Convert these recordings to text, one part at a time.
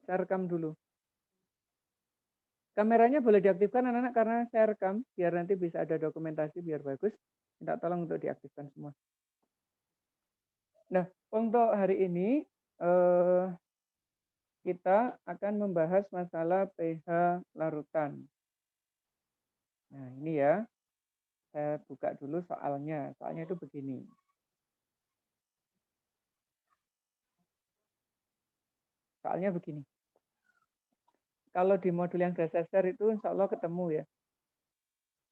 Saya rekam dulu. Kameranya boleh diaktifkan anak-anak karena saya rekam biar nanti bisa ada dokumentasi biar bagus. Minta tolong untuk diaktifkan semua. Nah, untuk hari ini kita akan membahas masalah pH larutan. Nah, ini ya. Saya buka dulu soalnya. Soalnya itu begini. Soalnya begini. Kalau di modul yang dasar itu insya Allah ketemu ya.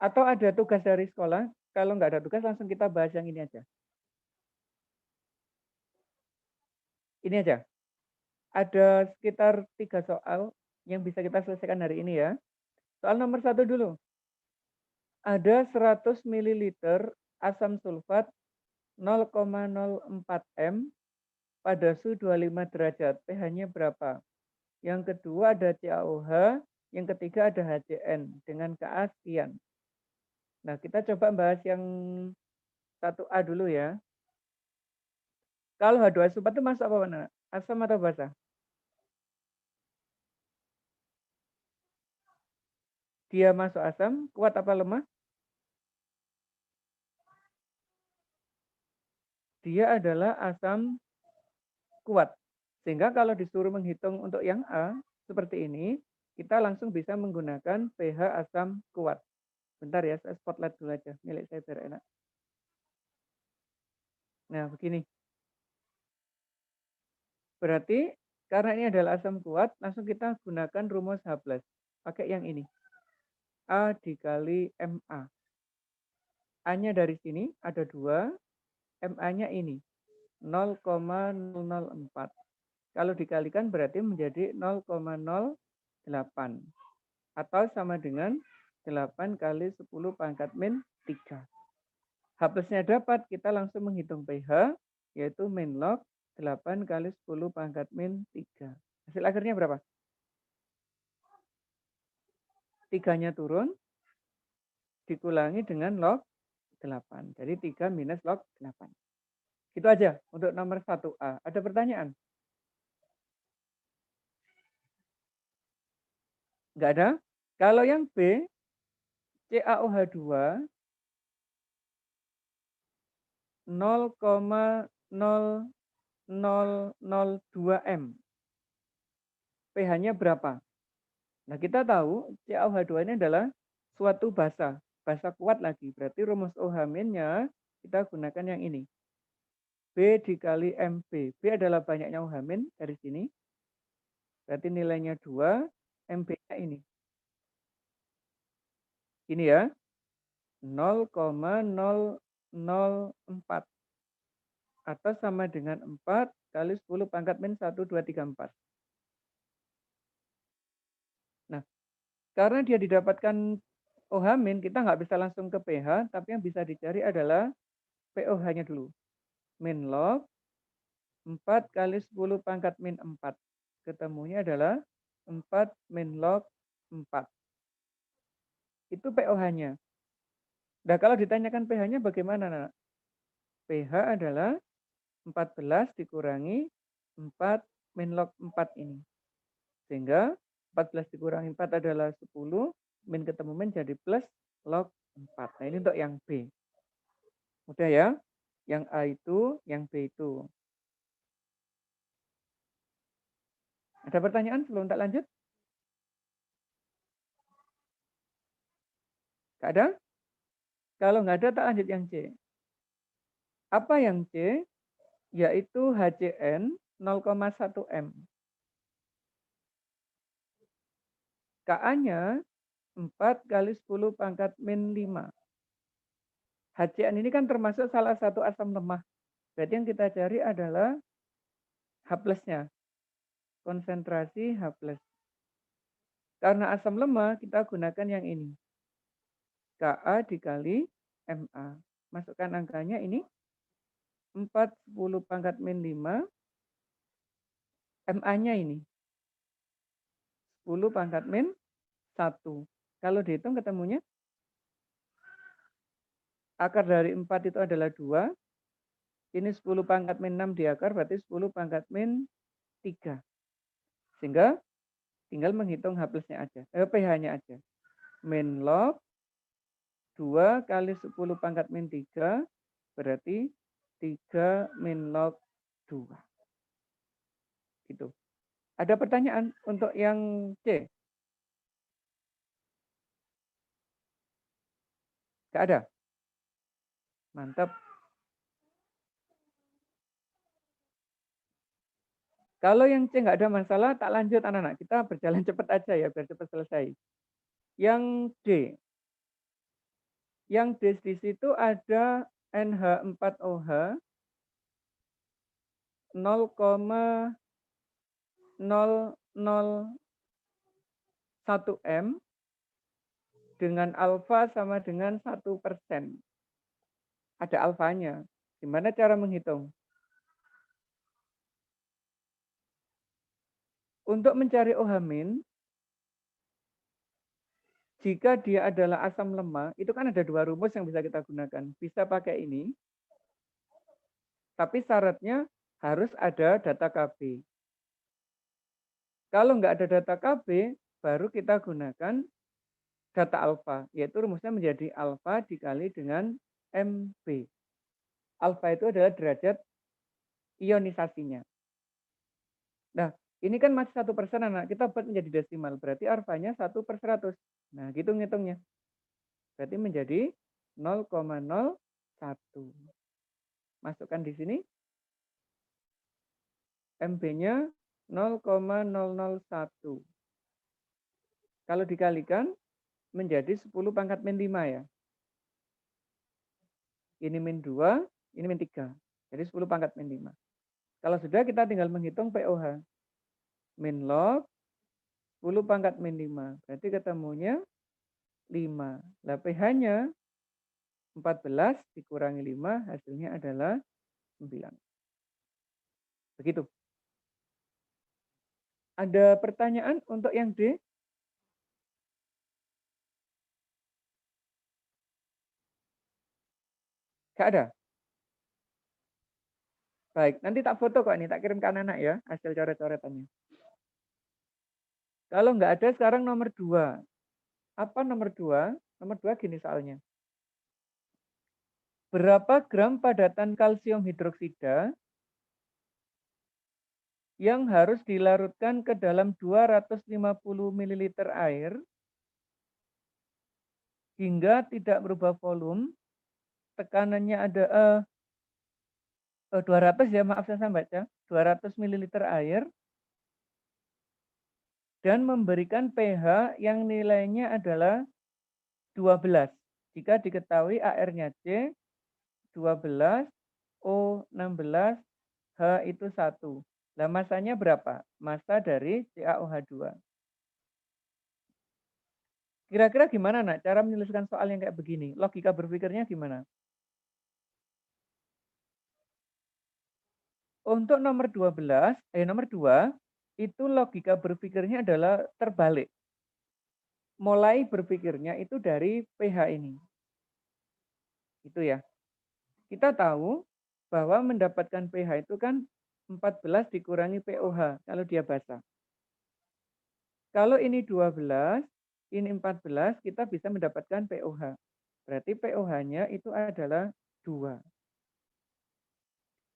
Atau ada tugas dari sekolah. Kalau nggak ada tugas langsung kita bahas yang ini aja. Ini aja. Ada sekitar 3 soal yang bisa kita selesaikan hari ini ya. Soal nomor 1 dulu. Ada 100 ml asam sulfat 0,04 M pada suhu 25 derajat. pH-nya berapa? Yang kedua ada CaOH, yang ketiga ada HCN dengan Ka sekian. Nah, kita coba bahas yang 1A dulu ya. Kalau H2SO4 itu masuk apa mana? Asam atau basa? Dia masuk asam, kuat apa lemah? Dia adalah asam kuat. Sehingga kalau disuruh menghitung untuk yang A, seperti ini, kita langsung bisa menggunakan pH asam kuat. Bentar ya, saya spotlight dulu aja. Milik saya biar enak. Nah, begini. Berarti karena ini adalah asam kuat, langsung kita gunakan rumus H+. Pakai yang ini. A dikali MA. A-nya dari sini ada 2, MA-nya ini 0,004. Kalau dikalikan berarti menjadi 0,08 atau sama dengan 8 kali 10 pangkat min 3. H plusnya dapat, kita langsung menghitung pH, yaitu min log 8 kali 10 pangkat min 3. Hasil akhirnya berapa? 3-nya turun, dikulangi dengan log 8. Jadi 3 minus log 8. Itu aja untuk nomor 1A. Ada pertanyaan? Enggak ada? Kalau yang B, CaOH2 0,0002 M. pH-nya berapa? Nah, kita tahu CaOH2 ini adalah suatu basa. Basa kuat lagi. Berarti rumus OH-nya kita gunakan yang ini. B dikali MB. B adalah banyaknya OH- dari sini. Berarti nilainya 2. MB-nya ini. Ini ya. 0,004. Atau sama dengan 4 kali 10 pangkat min 1, 2, 3, 4. Nah, karena dia didapatkan OH-, kita nggak bisa langsung ke pH, tapi yang bisa dicari adalah POH-nya dulu. Min log 4 kali 10 pangkat min 4. Ketemunya adalah 4 min log 4. Itu POH-nya. Nah, kalau ditanyakan pH-nya bagaimana, Nak? pH adalah 14 dikurangi 4 min log 4 ini. Sehingga 14 dikurangi 4 adalah 10, min ketemu min jadi plus log 4. Nah, ini untuk yang B. Mudah ya? Yang A itu, yang B itu. Ada pertanyaan sebelum tak lanjut? Nggak ada? Kalau nggak ada, tak lanjut yang C. Apa yang C? Yaitu HCN 0,1 M. Ka-nya 4 kali 10 pangkat min 5. HCN ini kan termasuk salah satu asam lemah. Berarti yang kita cari adalah H+-nya. Konsentrasi H+. Karena asam lemah, kita gunakan yang ini. Ka dikali Ma. Masukkan angkanya ini. 4, 10 pangkat min 5. Ma-nya ini. 10 pangkat min 1. Kalau dihitung ketemunya, akar dari 4 itu adalah 2. Ini 10 pangkat min 6 di akar, berarti 10 pangkat min 3. Sehingga tinggal menghitung H plusnya aja, pH-nya aja. Min log 2 kali 10 pangkat min 3 berarti 3 min log 2. Gitu. Ada pertanyaan untuk yang C? Nggak ada? Mantap. Kalau yang C nggak ada masalah, tak lanjut anak-anak. Kita berjalan cepat aja ya, biar cepat selesai. Yang D. Yang D di situ ada NH4OH 0,001 M dengan alfa sama dengan 1%. Ada alfanya. Gimana cara menghitung? Untuk mencari OH-, jika dia adalah asam lemah, itu kan ada 2 rumus yang bisa kita gunakan. Bisa pakai ini, tapi syaratnya harus ada data KB. Kalau nggak ada data KB, baru kita gunakan data alfa, yaitu rumusnya menjadi alfa dikali dengan MB. Alfa itu adalah derajat ionisasinya. Nah, ini kan masih 1%, anak. Kita buat menjadi desimal, berarti alfanya 1/100. Nah, gitu ngitungnya. Berarti menjadi 0,01. Masukkan di sini. MB-nya 0,001. Kalau dikalikan menjadi 10 pangkat min 5 ya. Ini min 2, ini min 3. Jadi 10 pangkat min 5. Kalau sudah, kita tinggal menghitung POH. Min log 10 pangkat min 5. Berarti ketemunya 5. Nah, pH-nya 14 dikurangi 5, hasilnya adalah 9. Begitu. Ada pertanyaan untuk yang D? Nggak ada? Baik, nanti tak foto kok ini, tak kirim ke anak-anak ya, hasil coret-coretannya. Kalau nggak ada, sekarang nomor 2. Apa nomor 2? Nomor 2 gini soalnya. Berapa gram padatan kalsium hidroksida yang harus dilarutkan ke dalam 250 ml air hingga tidak berubah volume, tekanannya ada 200 ya, maaf saya baca, 200 ml air, dan memberikan pH yang nilainya adalah 12. Jika diketahui AR-nya C, 12, O 16, H itu 1. Nah, masanya berapa? Massa dari CaOH2. Kira-kira gimana, nak, cara menyelesaikan soal yang kayak begini? Logika berpikirnya gimana? Untuk nomor 12, nomor 2, itu logika berpikirnya adalah terbalik. Mulai berpikirnya itu dari pH ini. Itu ya. Kita tahu bahwa mendapatkan pH itu kan 14 dikurangi POH kalau dia basah. Kalau ini 12, ini 14, kita bisa mendapatkan POH. Berarti POH-nya itu adalah 2.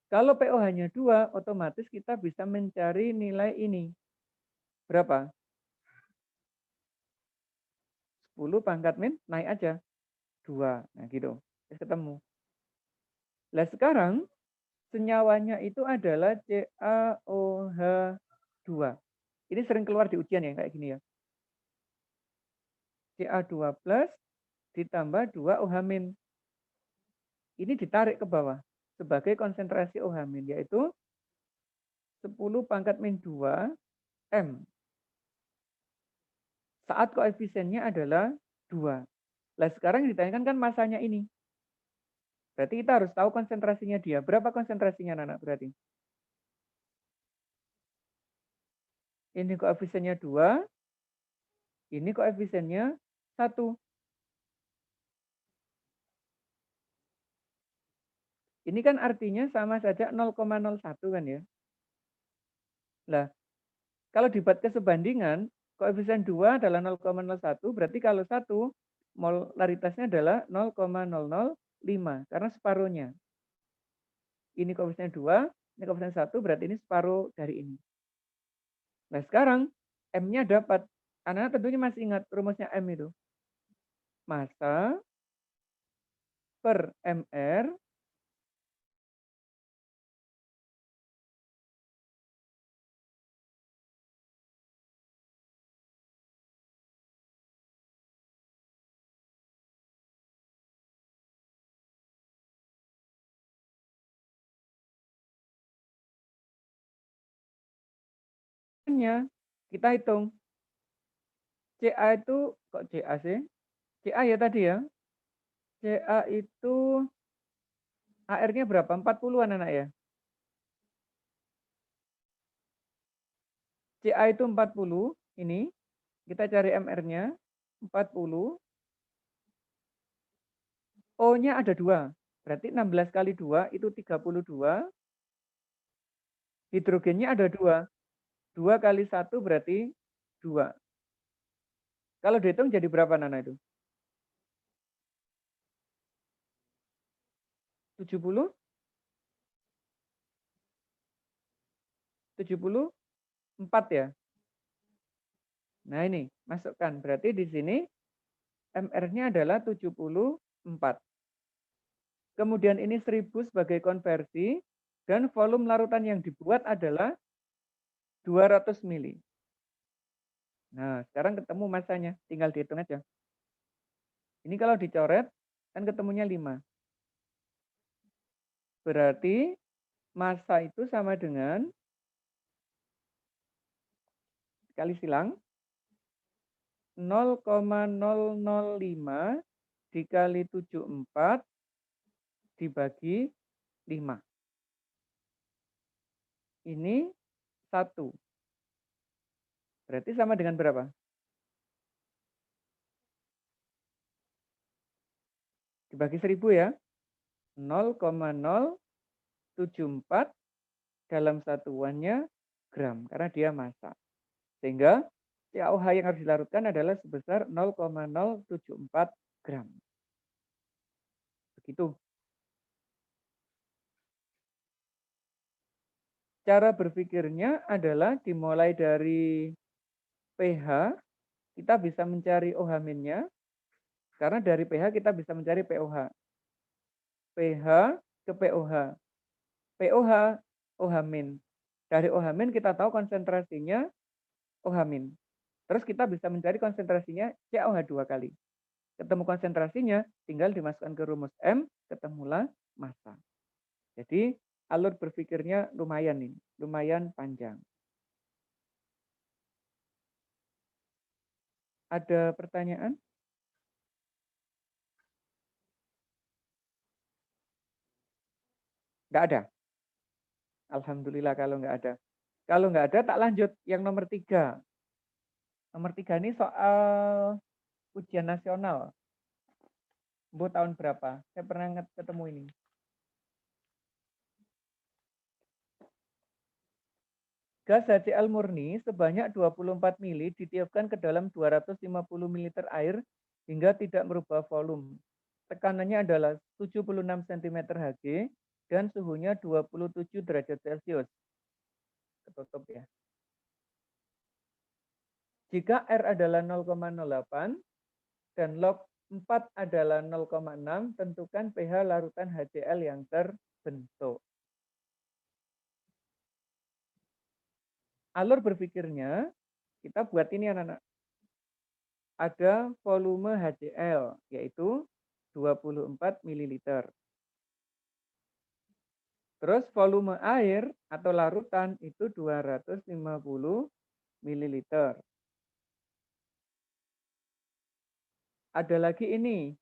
Kalau POH-nya 2, otomatis kita bisa mencari nilai ini. Berapa? 10 pangkat min, naik aja. 2. Nah gitu. Terus ketemu. Nah sekarang, senyawanya itu adalah CaOH2. Ini sering keluar di ujian ya, kayak gini ya. Ca2 plus ditambah 2 OH-. Ini ditarik ke bawah sebagai konsentrasi OH-, yaitu 10 pangkat min 2 M. Saat koefisiennya adalah 2. Nah sekarang yang ditanyakan kan masanya ini. Berarti kita harus tahu konsentrasinya dia. Berapa konsentrasinya, anak berarti? Ini koefisiennya 2. Ini koefisiennya 1. Ini kan artinya sama saja 0,01 kan ya. Nah, Kalau dibuat kesebandingan, koefisien 2 adalah 0,01, berarti kalau 1, molaritasnya adalah 0,005, karena separuhnya. Ini koefisien 2, ini koefisien 1, berarti ini separuh dari ini. Nah sekarang, M-nya dapat. Anak-anak tentunya masih ingat rumusnya M itu. Massa per MR nya kita hitung. CA itu, kok CA sih? CA ya tadi ya. CA itu AR-nya berapa? 40-an anak ya? CA itu 40, ini. Kita cari MR-nya, 40. O-nya ada 2. Berarti 16 kali 2 itu 32. Hidrogennya ada 2. 2 kali 1 berarti 2. Kalau dihitung jadi berapa Nana itu? 70? 74 ya? Nah ini, masukkan. Berarti di sini MR-nya adalah 74. Kemudian ini 1000 sebagai konversi. Dan volume larutan yang dibuat adalah 200 mili. Nah, sekarang ketemu masanya. Tinggal dihitung aja. Ini kalau dicoret, kan ketemunya 5. Berarti massa itu sama dengan, kali silang, 0,005 dikali 74 dibagi 5. Ini 1. Berarti sama dengan berapa? Dibagi 1000 ya. 0,074 dalam satuannya gram. Karena dia massa. Sehingga CaOH yang harus dilarutkan adalah sebesar 0,074 gram. Begitu. Cara berpikirnya adalah dimulai dari pH, kita bisa mencari OH-nya, karena dari pH kita bisa mencari POH. pH ke POH. POH, OH-. Dari OH- kita tahu konsentrasinya OH-. Terus kita bisa mencari konsentrasinya CaOH 2 kali. Ketemu konsentrasinya, tinggal dimasukkan ke rumus M, ketemulah massa. Jadi alur berpikirnya lumayan nih, lumayan panjang. Ada pertanyaan? Nggak ada. Alhamdulillah kalau nggak ada. Kalau nggak ada, tak lanjut yang nomor 3. Nomor 3 ini soal ujian nasional. Bu tahun berapa? Saya pernah ketemu ini. Gas HCl murni sebanyak 24 mili ditiupkan ke dalam 250 ml air hingga tidak merubah volume. Tekanannya adalah 76 cm Hg dan suhunya 27 derajat Celcius. Ketutup ya. Jika R adalah 0,08 dan log 4 adalah 0,6, tentukan pH larutan HCl yang terbentuk. Alur berpikirnya, kita buat ini anak-anak. Ada volume HCl, yaitu 24 ml. Terus volume air atau larutan itu 250 ml. Ada lagi ini,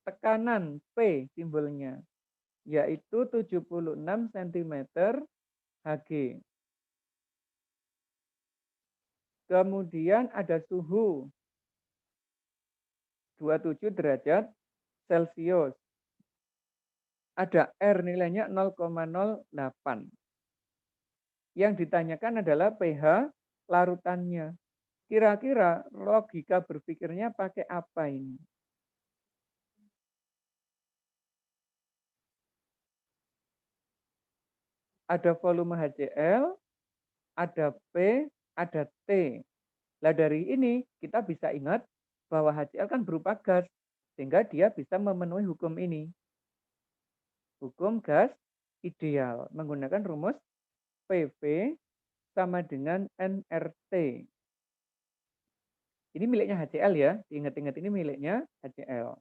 tekanan P simbolnya, yaitu 76 cm Hg. Kemudian ada suhu 27 derajat Celcius. Ada R nilainya 0,08. Yang ditanyakan adalah pH larutannya. Kira-kira logika berpikirnya pakai apa ini? Ada volume HCl, ada P, ada T. Nah dari ini kita bisa ingat bahwa HCl kan berupa gas, sehingga dia bisa memenuhi hukum ini. Hukum gas ideal menggunakan rumus PV sama dengan nRT. Ini miliknya HCl ya, diingat-ingat ini miliknya HCl.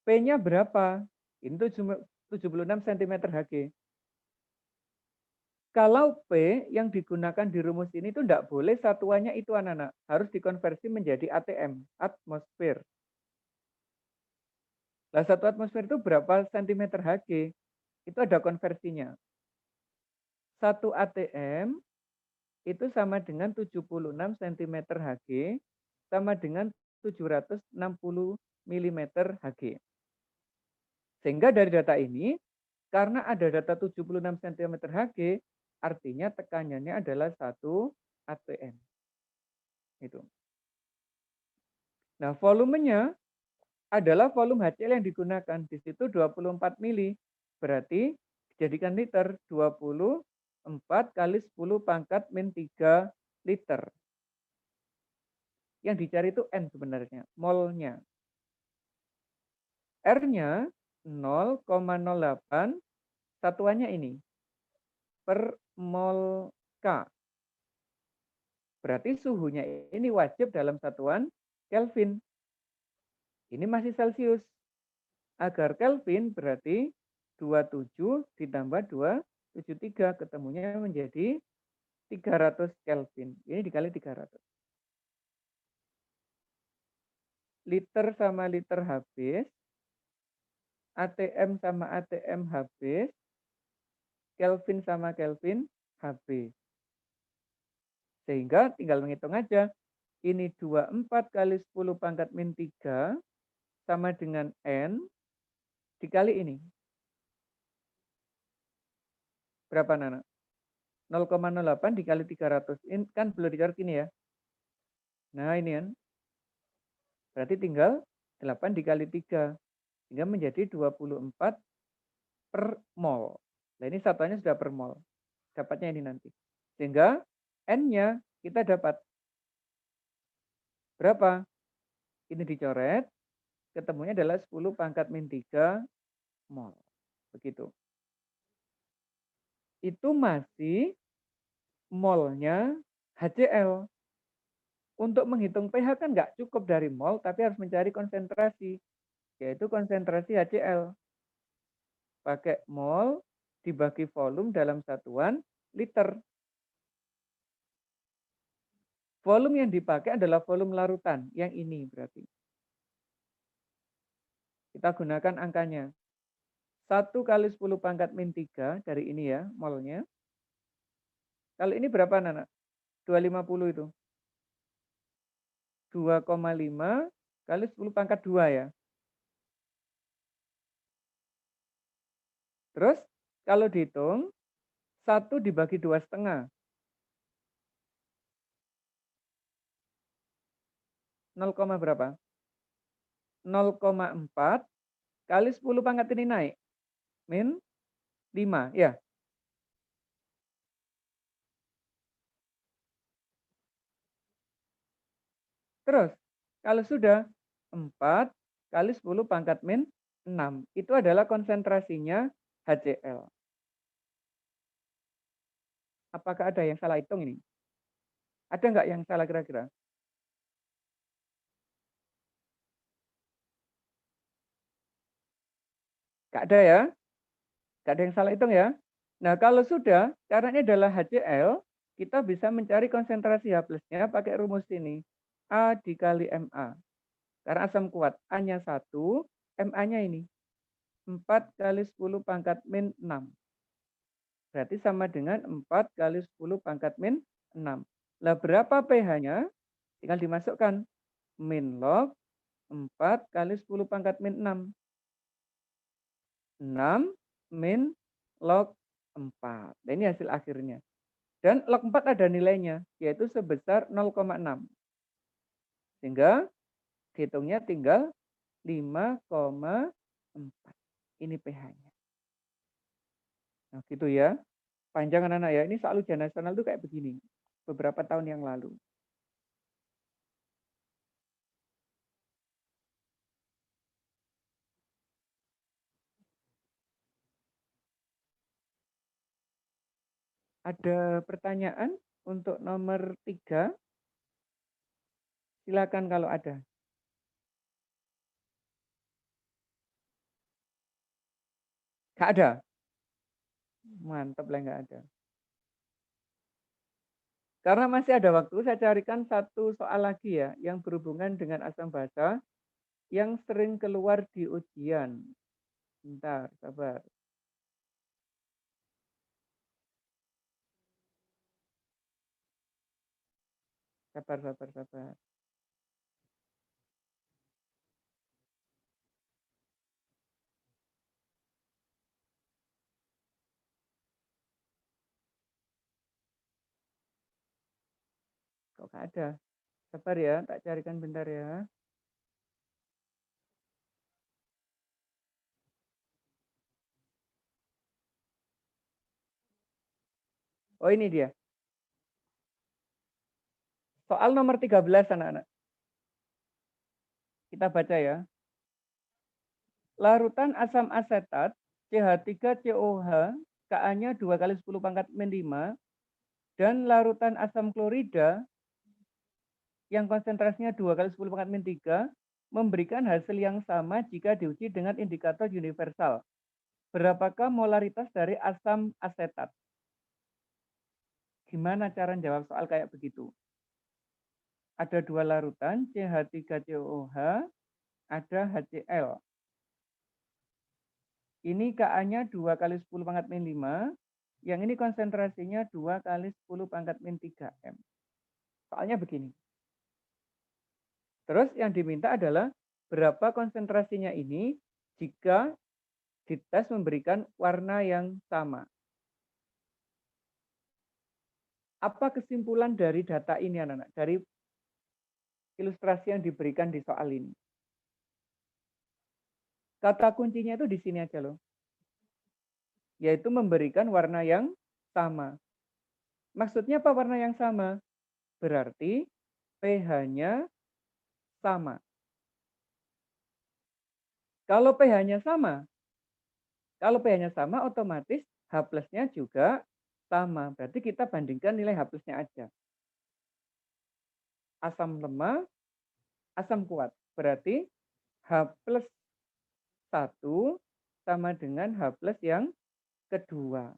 P-nya berapa? Ini 76 cm Hg. Kalau P yang digunakan di rumus ini itu tidak boleh satuannya itu anak-anak. Harus dikonversi menjadi ATM, atmosfer. Nah, 1 atmosfer itu berapa cm Hg? Itu ada konversinya. 1 ATM itu sama dengan 76 cm Hg, sama dengan 760 mm Hg. Sehingga dari data ini, karena ada data 76 cm Hg, artinya tekanannya adalah 1 atm. Itu. Nah, volumenya adalah volume HCl yang digunakan. Di situ 24 mili. Berarti dijadikan liter 24 kali 10 pangkat min 3 liter. Yang dicari itu N sebenarnya, molnya. R-nya 0,08, satuannya ini, per mol K. Berarti suhunya ini wajib dalam satuan Kelvin. Ini masih Celcius. Agar Kelvin berarti 27 ditambah 273, ketemunya menjadi 300 Kelvin. Ini dikali 300. Liter sama liter habis, ATM sama ATM habis, Kelvin sama Kelvin habis. Sehingga tinggal menghitung aja. Ini 24 kali 10 pangkat min 3 sama dengan N dikali ini. Berapa, Nana? 0,08 dikali 300. Ini kan belum dicoret ini ya. Nah, ini kan. Berarti tinggal 8 dikali 3. Sehingga menjadi 24 per mol. Nah, ini satuannya sudah per mol. Dapatnya ini nanti. Sehingga N-nya kita dapat berapa? Ini dicoret. Ketemunya adalah 10 pangkat min 3 mol. Begitu. Itu masih molnya HCl. Untuk menghitung pH kan nggak cukup dari mol, tapi harus mencari konsentrasi, yaitu konsentrasi HCl. Pakai mol dibagi volume dalam satuan liter. Volume yang dipakai adalah volume larutan, yang ini berarti. Kita gunakan angkanya. 1 kali 10 pangkat min 3 dari ini ya, molnya. Kalau ini berapa, Nana? 250 itu. 2,5 kali 10 pangkat 2 ya. Terus kalau dihitung, 1 dibagi 2,5. 0, berapa? 0,4 kali 10 pangkat ini naik. Min 5, ya. Terus, kalau sudah 4 kali 10 pangkat min 6. Itu adalah konsentrasinya HCl. Apakah ada yang salah hitung ini? Ada nggak yang salah kira-kira? Nggak ada ya? Nggak ada yang salah hitung ya? Nah, kalau sudah, karena ini adalah HCl, kita bisa mencari konsentrasi H plusnya pakai rumus ini. A dikali MA. Karena asam kuat, A-nya 1, MA-nya ini. 4 kali 10 pangkat min 6. Berarti sama dengan 4 kali 10 pangkat min 6. Lah berapa pH-nya? Tinggal dimasukkan. Min log 4 kali 10 pangkat min 6. 6 min log 4. Nah, ini hasil akhirnya. Dan log 4 ada nilainya, yaitu sebesar 0,6. Sehingga dihitungnya tinggal 5,4. Ini pH-nya. Nah, gitu ya. Panjang anak-anak ya. Ini soal ujian nasional tuh kayak begini. Beberapa tahun yang lalu. Ada pertanyaan untuk nomor 3? Silakan kalau ada. Nggak ada? Mantap lah nggak ada. Karena masih ada waktu, saya carikan satu soal lagi ya, yang berhubungan dengan asam basa, yang sering keluar di ujian. Bentar, sabar. Sabar, sabar, sabar. Kok nggak ada? Sabar ya, tak carikan bentar ya. Oh ini dia. Soal nomor 13 anak-anak. Kita baca ya. Larutan asam asetat CH3COH Ka-nya 2 kali 10 pangkat min 5 dan larutan asam klorida yang konsentrasinya 2 kali 10 pangkat min 3 memberikan hasil yang sama jika diuji dengan indikator universal. Berapakah molaritas dari asam asetat? Gimana cara jawab soal kayak begitu? Ada dua larutan, CH3COH, ada HCl. Ini Ka-nya 2 kali 10 pangkat min 5, yang ini konsentrasinya 2 kali 10 pangkat min 3M. Soalnya begini. Terus yang diminta adalah berapa konsentrasinya ini jika dites memberikan warna yang sama. Apa kesimpulan dari data ini anak-anak? Dari ilustrasi yang diberikan di soal ini. Kata kuncinya itu di sini aja loh. Yaitu memberikan warna yang sama. Maksudnya apa warna yang sama? Berarti pH-nya sama. Kalau pH-nya sama, otomatis H plus-nya juga sama. Berarti kita bandingkan nilai H plus-nya aja. Asam lemah, asam kuat. Berarti H plus 1 sama dengan H plus yang kedua.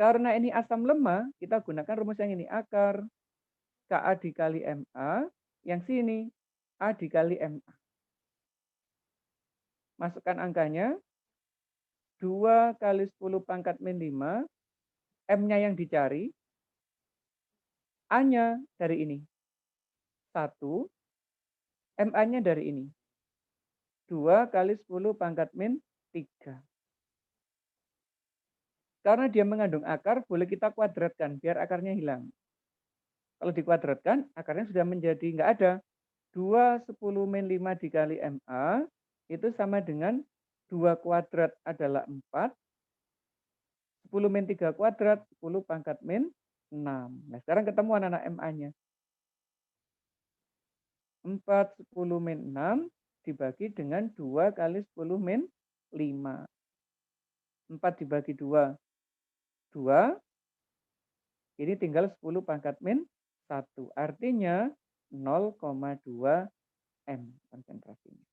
Karena ini asam lemah, kita gunakan rumus yang ini. Akar Ka dikali Ma, yang sini A dikali Ma. Masukkan angkanya, 2 kali 10 pangkat min 5, M-nya yang dicari, A-nya dari ini. 1, Ma-nya dari ini. 2 kali 10 pangkat min 3. Karena dia mengandung akar, boleh kita kuadratkan, biar akarnya hilang. Kalau dikuadratkan, akarnya sudah menjadi nggak ada. 2 10 min 5 dikali Ma, itu sama dengan 2 kuadrat adalah 4, 10 min 3 kuadrat, 10 pangkat min 6. Nah, sekarang ketemu anak-anak Ma-nya. 4 10 min 6 dibagi dengan 2 kali 10 min 5. 4 dibagi 2, 2. Ini tinggal 10 pangkat min 1. Artinya 0,2 M konsentrasinya.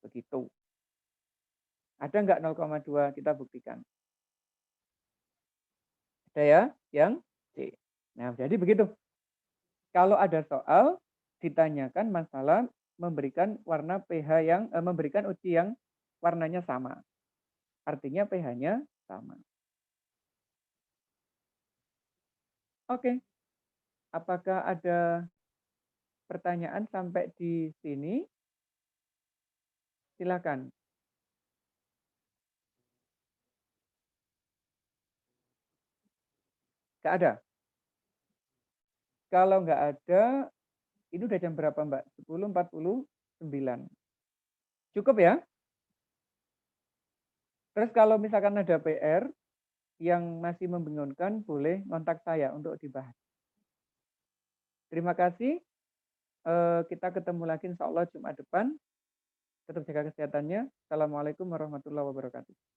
Begitu. Ada nggak 0,2? Kita buktikan. Ada ya? Yang C. Nah, jadi begitu. Kalau ada soal, ditanyakan masalah memberikan warna pH yang memberikan uji yang warnanya sama. Artinya pH-nya sama. Oke. Apakah ada pertanyaan sampai di sini? Silakan. Nggak ada? Kalau nggak ada, ini udah jam berapa, Mbak? 10.49. Cukup ya? Terus kalau misalkan ada PR yang masih membingungkan, boleh kontak saya untuk dibahas. Terima kasih. Kita ketemu lagi insya Allah Jumat depan. Tetap jaga kesehatannya. Assalamualaikum warahmatullahi wabarakatuh.